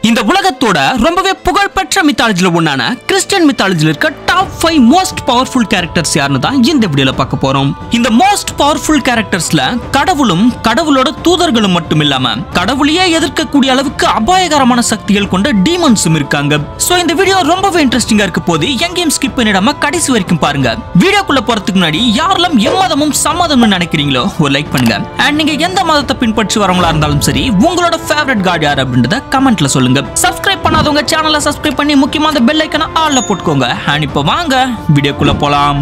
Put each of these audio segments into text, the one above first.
இந்த உலகத்தோட ரொம்பவே புகழ்பெற்ற மித்தாலஜில ஒண்ணான கிறிஸ்டியன் மித்தாலஜில இருக்க டாப் 5 மோஸ்ட் பவர்ஃபுல் கேரக்டர்ஸ் யாருன்னு தான் இந்த வீடியோல பார்க்க போறோம். இந்த மோஸ்ட் பவர்ஃபுல் கேரக்டர்ஸ்ல கடவுளும் கடவுளோட தூதர்களும் மட்டும் இல்லாம கடவுளையே எதிர்க்கக்கூடிய அளவுக்கு அபாயகரமான சக்திகள் கொண்ட டீமன்ஸும் இருக்காங்க. சோ இந்த வீடியோ ரொம்பவே இன்ட்ரெஸ்டிங்கா இருக்க போது எங்கேயும் ஸ்கிப் பண்ணிடாம கடைசி வரைக்கும் பாருங்க. வீடியோக்குள்ள போறதுக்கு முன்னாடி யாரெல்லாம் எம்மதமும் சம்மதம்னு நினைக்கிறீங்களோ ஒரு லைக் பண்ணுங்க. அண்ட் நீங்க எந்த மதத்தை பின்பற்றி வரவங்களா இருந்தாலும் சரி உங்களோட ஃபேவரட் காட் யார் அப்படின்றத கமெண்ட்ல சொல்லுங்க. சப்ஸ்கிரைப் பண்ணாதவங்க சேனலை சப்ஸ்கிரைப் பண்ணி முக்கியமான பெல் ஐகானை ஆல்ல போட்டுக்கோங்க. அண்ட் இப்போ வாங்க வீடியோக்குள்ள போலாம்.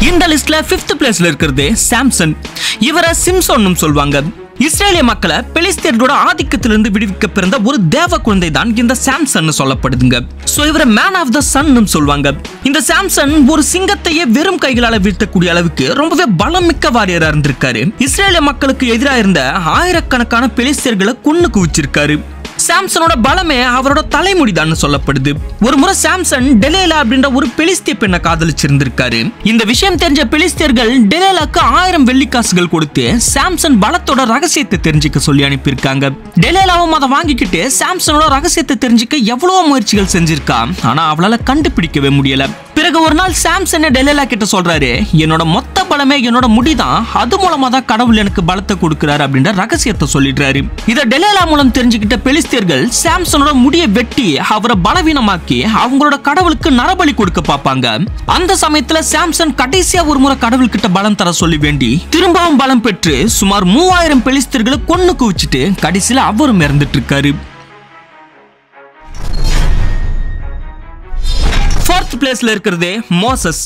இந்த லிஸ்ட்ல 5th பிளேஸ்ல இருக்கிறது சாம்சன். இவரை சிம்சோன்னும் சொல்வாங்க. இஸ்ரேலிய மக்களை பெலிஸ்தியர்களோட ஆதிக்கத்திலிருந்து விடுவிக்க பிறந்த ஒரு தேவ குழந்தை தான் இந்த சாம்சன் சொல்லப்படுதுங்க. சோ இவரை மேன் ஆஃப் த சன் சொல்வாங்க. இந்த சாம்சன் ஒரு சிங்கத்தையே வெறும் கைகளால வீழ்த்தக்கூடிய அளவுக்கு ரொம்பவே பலமிக்க வாரியரா இருந்திருக்காரு. இஸ்ரேலிய மக்களுக்கு எதிராக இருந்த ஆயிரக்கணக்கான பெலிஸ்தியர்களை கொன்னு குவிச்சிருக்காரு. சாம்சனோட பலமே அவரோட தலைமுடிதான் சொல்லப்படுது. ஒரு முறை சாம்சன் டெலேலா அப்படின்ற ஒரு பெலிஸ்திய பெண்ணை காதலிச்சிருந்திருக்காரு. இந்த விஷயம் தெரிஞ்ச பெலிஸ்தியர்கள் டெலேலாக்கு 1000 வெள்ளிக்காசுகள் கொடுத்து சாம்சன் பலத்தோட ரகசியத்தை தெரிஞ்சுக்க சொல்லி அனுப்பியிருக்காங்க. டெலேலாவும் அதை வாங்கிக்கிட்டு சாம்சனோட ரகசியத்தை தெரிஞ்சுக்க எவ்வளவோ முயற்சிகள் செஞ்சிருக்கா. ஆனா அவளால கண்டுபிடிக்கவே முடியல. பிறகு ஒரு நாள் சாம்சன் டெலேலா கிட்ட சொல்றாரு, என்னோட மொத்த பலமே என்னோட முடிதான், அது மூலமா தான் கடவுள் எனக்கு பலத்தை கொடுக்கிறாரு அப்படின்ற ரகசியத்தை சொல்லிடுறாரு. இத டெலேலா மூலம் தெரிஞ்சுக்கிட்ட பெலிஸ்தியர்கள் சாம்சனோட முடியை வெட்டி அவரை பலவீனமாக்கி அவங்களோட கடவுளுக்கு நரபலி கொடுக்க பார்ப்பாங்க. அந்த சமயத்துல சாம்சன் கடைசியா ஒரு முறை கடவுள் கிட்ட பலம் தர சொல்லி வேண்டி திரும்பவும் பலம் பெற்று சுமார் 3000 பெலிஸ்தியர்களை கொன்னு குவிச்சிட்டு கடைசியில அவரும் இறந்துட்டு இருக்காரு. 4th பிளேஸ்ல இருக்கிறது மோசஸ்.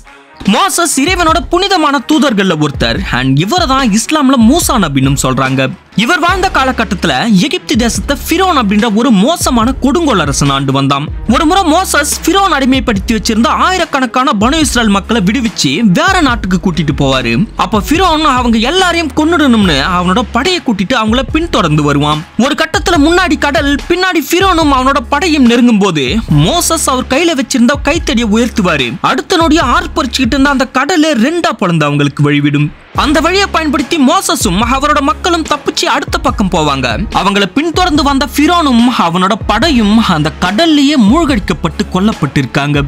மோசஸ் இறைவனோட புனிதமான தூதர்கள்ல ஒருத்தர். அண்ட் இவரை தான் இஸ்லாம்ல மூசா நபின்னு சொல்றாங்க. இவர் வாழ்ந்த காலகட்டத்துல எகிப்து தேசத்தை ஃபிரோன் அப்படின்ற ஒரு மோசமான கொடுங்கோல் அரசன் ஆண்டு வந்தான். ஒரு முறை மோசஸ் ஃபிரோன் அடிமைப்படுத்தி வச்சிருந்த ஆயிரக்கணக்கான பனு இஸ்ரேல் மக்களை விடுவிச்சு வேற நாட்டுக்கு கூட்டிட்டு போவாரு. அப்ப ஃபிரோன் அவங்க எல்லாரையும் கொன்னுடணும்னு அவனோட படையை கூட்டிட்டு அவங்கள பின்தொடர்ந்து வருவான். ஒரு கட்டத்துல முன்னாடி கடல், பின்னாடி ஃபிரோனும் அவனோட படையும் நெருங்கும் போது மோசஸ் அவர் கையில வச்சிருந்த கைத்தடியை உயர்த்துவாரு. அடுத்த நொடிய ஆர்ப்பரிச்சுக்கிட்டு இருந்த அந்த கடலே 2ஆ பிளந்து அவங்களுக்கு வழிவிடும். அந்த வழியை பயன்படுத்தி மோசஸும் அவரோட மக்களும் தப்பிச்சு அடுத்த பக்கம் போவாங்க. அவங்களை பின்தொடர்ந்து வந்த ஃபிரோனும் அவனோட படையும் அந்த கடல்லையே மூழ்கடிக்கப்பட்டு கொல்லப்பட்டிருக்காங்க.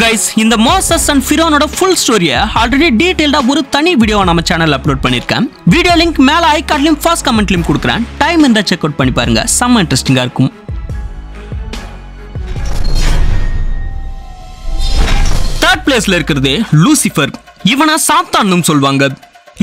கைஸ், இந்த மோசஸ் அண்ட் ஃபிரோனோட ஃபுல் ஸ்டோரியை ஆல்ரெடி டீடைல்டா ஒரு தனி வீடியோவை நம்ம சேனல்ல அப்லோட் பண்ணிருக்கேன். வீடியோ லிங்க் மேல ஐகார்ட்லயும் ஃபர்ஸ்ட் கமெண்ட்லயும் கொடுக்குறேன். டைம் இருந்தா செக் அவுட் பண்ணி பாருங்க. செம்ம இன்ட்ரெஸ்டிங்கா இருக்கும். தேர்ட் பிளேஸ்ல இருக்கிறது லூசிஃபர். இவனை சாத்தான்னு சொல்வாங்க.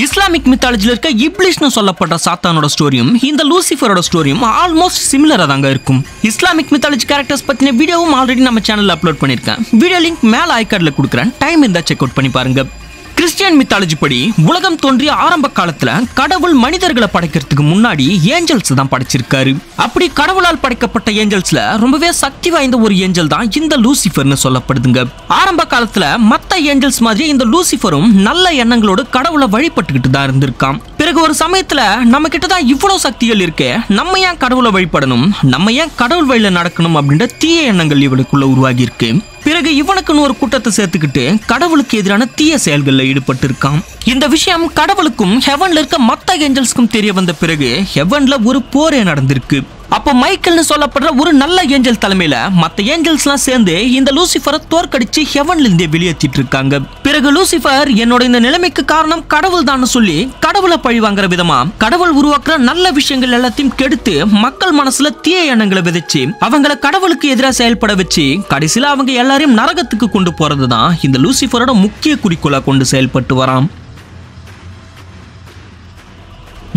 இஸ்லாமிக் மித்தாலஜில இருக்க இப்லிஷ்னு சொல்லப்படுற சாத்தானோட ஸ்டோரியும் இந்த லூசிஃபரோட ஸ்டோரியும் ஆல்மோஸ்ட் சிமிலரா தாங்க இருக்கும். இஸ்லாமிக் மித்தாலஜி கேரக்டர்ஸ் பத்தின வீடியோவும் ஆல்ரெடி நம்ம சேனல்ல அப்லோட் பண்ணிருக்கேன். வீடியோ லிங்க் மேல ஐகார்ட்ல கொடுக்குறேன். டைம் இருந்தா செக் அவுட் பண்ணி பாருங்க. கிறிஸ்டியன் மித்தாலஜி படி உலகம் தோன்றிய ஆரம்ப காலத்துல கடவுள் மனிதர்களை படைக்கிறதுக்கு முன்னாடி ஏஞ்சல்ஸ் தான் படைச்சிருக்காரு. அப்படி கடவுளால் படைக்கப்பட்ட ஏஞ்சல்ஸ்ல ரொம்பவே சக்தி வாய்ந்த ஒரு ஏஞ்சல் தான் இந்த லூசிஃபர்னு சொல்லப்படுதுங்க. ஆரம்ப காலத்துல மத்த ஏஞ்சல்ஸ் மாதிரி இந்த லூசிஃபரும் நல்ல எண்ணங்களோடு கடவுளை வழிபட்டுக்கிட்டு தான் இருந்திருக்கான். பிறகு ஒரு சமயத்துல நம்ம கிட்ட தான் இவ்வளவு சக்திகள் இருக்கு, நம்ம ஏன் கடவுளை வழிபடணும், நம்ம ஏன் கடவுள் வழியில நடக்கணும் அப்படின்ற தீய எண்ணங்கள் இவனுக்குள்ள உருவாகி இருக்கு. பிறகு இவனுக்குன்னு ஒரு கூட்டத்தை சேர்த்துக்கிட்டு கடவுளுக்கு எதிரான தீய செயல்களில் ஈடுபட்டு இருக்கான். இந்த விஷயம் கடவுளுக்கும் ஹெவன்ல இருக்க மத்த ஏஞ்சல்ஸ்க்கும் தெரிய வந்த பிறகு ஹெவன்ல ஒரு போரே நடந்திருக்கு. அப்போ மைக்கேல்னு சொல்லப்படுற ஒரு நல்ல ஏஞ்சல் தலைமையில மத்த ஏஞ்சல்ஸ்லாம் சேர்ந்து இந்த லூசிஃபரை தோற்கடிச்சு ஹெவன்ல இருந்தே வெளியேற்றிட்டு இருக்காங்க. பிறகு லூசிஃபர் என்னோட இந்த நிலைமைக்கு காரணம் கடவுள் தான் சொல்லி கடவுளை பழி வாங்குற விதமா கடவுள் உருவாக்குற நல்ல விஷயங்கள் எல்லாத்தையும் கெடுத்து மக்கள் மனசுல தீய எண்ணங்களை விதைச்சு அவங்களை கடவுளுக்கு எதிராக செயல்பட வச்சு கடைசியில அவங்க எல்லாரையும் நரகத்துக்கு கொண்டு போறதுதான் இந்த லூசிஃபரோட முக்கிய குறிக்கோளா கொண்டு செயல்பட்டு வரான்.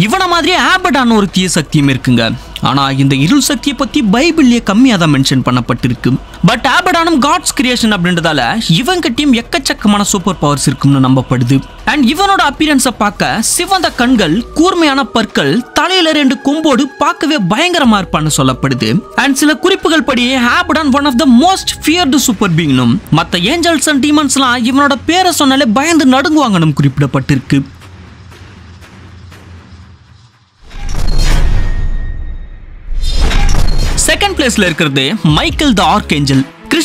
இவன மாதிரி ஆபடான ஒரு தீய சக்தியும் இருக்குங்க. ஆனா இந்த இருள் சக்தியை பத்தி பைபிள்லயே கம்மியா தான் மென்ஷன் பண்ணப்பட்டிருக்கு. பட் ஆபடானும் காட்ஸ் கிரியேஷன் அப்படின்றதால இவங்கிட்டயும் எக்கச்சக்கமான சூப்பர் பவர்ஸ் இருக்கும்னு நம்பப்படுது. அண்ட் இவனோட அப்பியரன்ஸை பார்க்க சிவந்த கண்கள், கூர்மையான பற்கள், தலையில 2 கொம்போடு பார்க்கவே பயங்கரமா இருப்பான்னு சொல்லப்படுது. அண்ட் சில குறிப்புகள் படி Abaddon one of the most feared super பீயிங்னும் மத்த ஏஞ்சல்ஸ் அண்ட் டீமன்ஸ்லாம் இவனோட பேரை சொன்னாலே பயந்து நடுங்குவாங்கன்னு குறிப்பிடப்பட்டிருக்கு. செகண்ட் பிளேஸ்ல இருக்கிறது மைக்கேல் த ஆர்க்ஏஞ்சல்.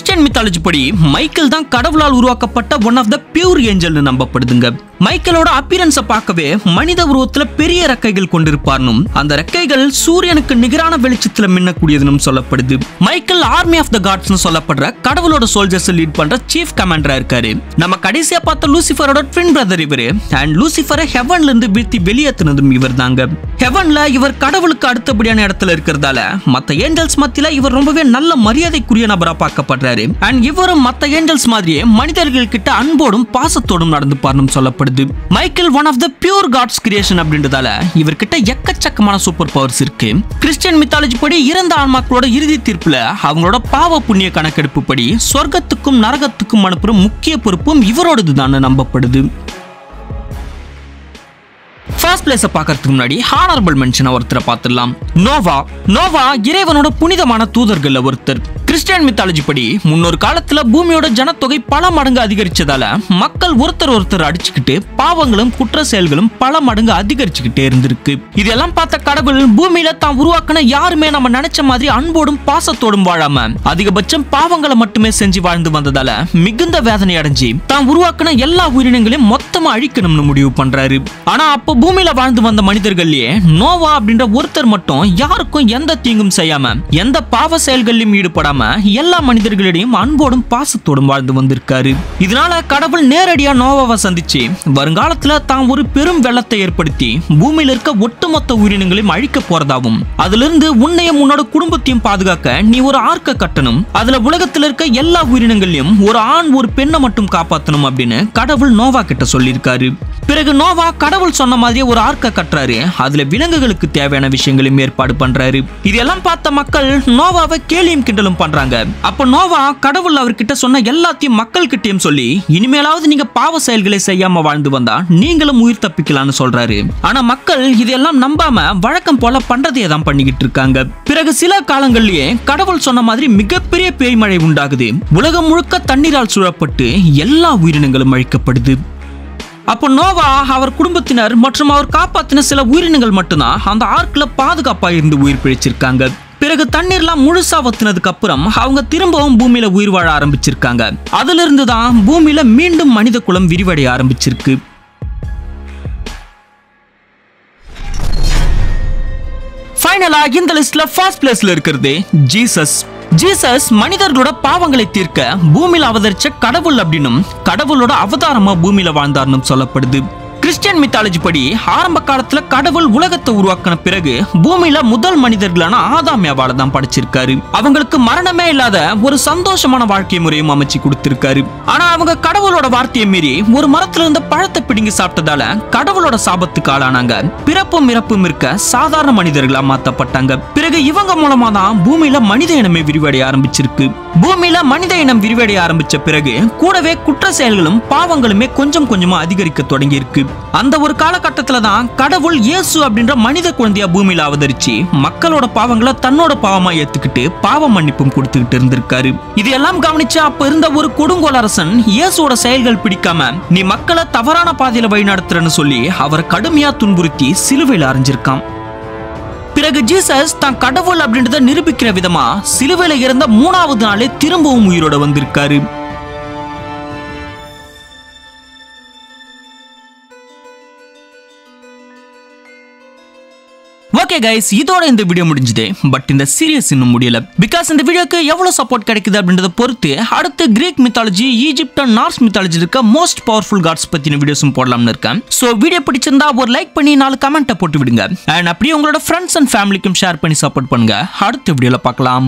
கிறிஸ்டியன் மித்தாலஜி படி மைக்கேல் தான் கடவுளால் உருவாக்கப்பட்ட ஒன் ஆஃப் த பியூர் ஏஞ்சல்னு நம்பப்படுதுங்க. மைக்கேலோட அப்பியரன்ஸை பார்க்கவே மனித உருவத்துல பெரிய ரெக்கைகள் கொண்டிருப்பார்னும் அந்த ரெக்கைகள் சூரியனுக்கு நிகரான வெளிச்சத்துல மின்னக்கூடியதுன்னு சொல்லப்படுது. மைக்கேல் ஆர்மி ஆஃப் த காட்ஸ்னு சொல்லப்படுற கடவுளோட சோல்ஜர்ஸ் லீட் பண்ற சீஃப் கமாண்டரா இருக்காரு. நம்ம கடைசியா பார்த்த லூசிஃபரோட ட்வின் பிரதர் இவரு. அண்ட் லூசிஃபரை ஹெவன்ல இருந்து வீழ்த்தி வெளியேற்றினதும் இவர் தாங்க. ஹெவன்ல இவர் கடவுளுக்கு அடுத்தபடியான இடத்துல இருக்கிறதால மத்த ஏஞ்சல்ஸ் மத்தியில இவர் ரொம்பவே நல்ல மரியாதைக்குரிய நபரா பார்க்கப்படுறாரு. அண்ட் இவரும் மத்த ஏஞ்சல்ஸ் மாதிரியே மனிதர்கள் கிட்ட அன்போடும் பாசத்தோடும் நடந்துப்பார்னு சொல்லப்படுது. Michael one of the pure gods creation அப்படின்றதால இவர்கிட்ட எக்கச்சக்கமான சூப்பர் பவர்ஸ் இருக்கு. கிறிஸ்டியன் மித்தாலஜி படி இறந்த ஆன்மாக்களோட இறுதி தீர்ப்புல அவங்களோட பாவ புண்ணிய கணக்கெடுப்பு படி சொர்க்கத்துக்கும் நரகத்துக்கும் அனுப்புற முக்கிய பொறுப்பும் இவரோடது தான் நம்பப்படுது. ஃபர்ஸ்ட் பிளேஸை பார்க்கறதுக்கு முன்னாடி ஹானரபிள் மென்ஷன் ஒருத்தரை பார்த்துடலாம். நோவா இறைவனோட புனிதமான தூதர்கள் ஒருத்தர். கிறிஸ்டியன் மித்தாலஜி படி முன்னொரு காலத்துல பூமியோட ஜனத்தொகை பல மடங்கு அதிகரிச்சதால மக்கள் ஒருத்தர் அடிச்சுக்கிட்டு பாவங்களும் குற்ற செயல்களும் பல மடங்கு அதிகரிச்சுக்கிட்டே இருந்திருக்கு. இதெல்லாம் பார்த்த கடவுள் பூமியில தான் உருவாக்கின யாருமே நம்ம நினைச்ச மாதிரி அன்போடும் பாசத்தோடும் வாழாம அதிகபட்சம் பாவங்களை மட்டுமே செஞ்சு வாழ்ந்து வந்ததால மிகுந்த வேதனை அடைஞ்சி தான் உருவாக்கின எல்லா உயிரினங்களையும் மொத்தமா அழிக்கணும்னு முடிவு பண்றாரு. ஆனா அப்ப பூமியில வாழ்ந்து வந்த மனிதர்கள்லயே நோவா அப்படின்ற ஒருத்தர் மட்டும் யாருக்கும் எந்த தீங்கும் செய்யாம எந்த பாவ செயல்களிலும் ஈடுபடாம எல்லா மனிதர்களிடையும் அன்போடும் பாசத்தோடும் வாழ்ந்து வந்திருக்காரு. இதனால கடவுள் நேரடியா நோவாவை சந்திச்சு வருங்காலத்துல தான் ஒரு பெரும் வெள்ளத்தை ஏற்படுத்தி பூமியில இருக்க ஒட்டுமொத்த உயிரினங்களையும் அழிக்க போறதாவும் அதிலிருந்து உன்னையும் உன்னோட குடும்பத்தையும் பாதுகாக்க நீ ஒரு ஆர்க்க கட்டணும், அதுல உலகத்துல இருக்க எல்லா உயிரினங்களையும் ஒரு ஆண் ஒரு பெண்ணை மட்டும் காப்பாற்றணும் அப்படின்னு கடவுள் நோவா கிட்ட சொல்லியிருக்காரு. பிறகு நோவா கடவுள் சொன்ன மாதிரியே ஒரு ஆர்க்க கட்டுறாரு. அதுல விலங்குகளுக்கு தேவையான விஷயங்களையும் ஏற்பாடு பண்றாரு. இதெல்லாம் பார்த்த மக்கள் நோவாவை கேலியும் கிண்டலும் பண்றாங்க. அப்ப நோவா கடவுள் அவர்கிட்ட சொன்ன எல்லாத்தையும் மக்கள் கிட்டயும் சொல்லி இனிமேலாவது நீங்க பாவ செயல்களை செய்யாம வாழ்ந்து வந்தா நீங்களும் உயிர் தப்பிக்கலாம்னு சொல்றாரு. ஆனா மக்கள் இதெல்லாம் நம்பாம வழக்கம் போல பண்றதையே தான் பண்ணிக்கிட்டு இருக்காங்க. பிறகு சில காலங்கள்லயே கடவுள் சொன்ன மாதிரி மிகப்பெரிய பேய்மழை உண்டாகுது. உலகம் முழுக்க தண்ணீரால் சூழப்பட்டு எல்லா உயிரினங்களும் அழிக்கப்படுது. அப்போ நோவா அவர் குடும்பத்தினர் மற்றும் அவர் காப்பாத்தின சில உயிரினங்கள் மட்டும்தான் அந்த ஆர்க்ல பாதுகாப்பா இருந்து உயிர் பிழைச்சிருக்காங்க. பிறகு தண்ணீர்லாம் முழுசா வத்தினதுக்கு அப்புறம் அவங்க திரும்பவும் பூமியில உயிர் வாழ ஆரம்பிச்சிருக்காங்க. அதுல இருந்து தான் பூமியில மீண்டும் மனித குலம் விரிவடைய ஆரம்பிச்சிருக்கு. ஃபைனலா இந்த லிஸ்ட்ல ஃபர்ஸ்ட் பிளேஸ்ல இருக்கிறது ஜீசஸ் மனிதர்களோட பாவங்களை தீர்க்க பூமியில அவதரிச்ச கடவுள் அப்படின்னும் கடவுளோட அவதாரமா பூமியில வாழ்ந்தார்னும் சொல்லப்படுது. கிறிஸ்டியன் மித்தாலஜி படி ஆரம்ப காலத்துல கடவுள் உலகத்தை உருவாக்கின பிறகு பூமியில முதல் மனிதர்களான ஆதாம் ஏவாளை தான் படைச்சிருக்காரு. அவங்களுக்கு மரணமே இல்லாத ஒரு சந்தோஷமான வாழ்க்கை முறையும் அமைச்சு கொடுத்திருக்காரு. ஆனா அவங்க கடவுளோட வார்த்தையை மீறி ஒரு மரத்துல இருந்த பழத்தை பிடுங்கி சாப்பிட்டதால கடவுளோட சாபத்துக்கு ஆளானாங்க. பிறப்பும் இறப்பும் இருக்க சாதாரண மனிதர்களா மாத்தப்பட்டாங்க. பிறகு இவங்க மூலமா தான் பூமியில மனித இனமே விரிவடைய ஆரம்பிச்சிருக்கு. பூமியில மனித இனம் விரிவடைய ஆரம்பிச்ச பிறகு கூடவே குற்ற செயல்களும் பாவங்களுமே கொஞ்சம் கொஞ்சமா அதிகரிக்க தொடங்கி இருக்கு. அந்த ஒரு காலகட்டத்துல தான் கடவுள் இயேசு அப்படின்ற மனித குழந்தையா பூமியில அவதரிச்சு மக்களோட பாவங்களை தன்னோட பாவமா ஏத்துக்கிட்டு பாவ மன்னிப்பும் கொடுத்துக்கிட்டு இருந்திருக்காரு. இதெல்லாம் கவனிச்சா அப்ப இருந்த ஒரு கொடுங்கோல் அரசன் இயேசுவோட செயல்கள் பிடிக்காம நீ மக்களை தவறான பாதையில வழிநடத்துறன்னு சொல்லி அவரை கடுமையா துன்புறுத்தி சிலுவையில அறைஞ்சிருக்கான். பிறகு ஜீசஸ் தான் கடவுள் அப்படின்றத நிரூபிக்கிற விதமா சிலுவையில இருந்த 3வது நாளே திரும்பவும் உயிரோட வந்திருக்காரு. ஓகே கைஸ், இதோட இந்த வீடியோ முடிஞ்சது. பட் இந்த சீரியஸ் இன்னும் முடியல. பிகாஸ் இந்த வீடியோக்கு எவ்வளவு சப்போர்ட் கிடைக்குது அப்படின்றத பொறுத்து அடுத்து Greek mythology, Egypt and Norse mythology இருக்க மோஸ்ட் பவர்ஃபுல் காட்ஸ் பத்தின வீடியோஸும் போடலாம்னு இருக்கேன். சோ வீடியோ பிடிச்சிருந்தா ஒரு லைக் பண்ணி 4 கமெண்ட்டை போட்டு விடுங்க. அண்ட் அப்படியே உங்களோட ஃப்ரெண்ட்ஸ் அண்ட் ஃபேமிலிக்கும் ஷேர் பண்ணி சப்போர்ட் பண்ணுங்க. அடுத்த வீடியோல பார்க்கலாம்.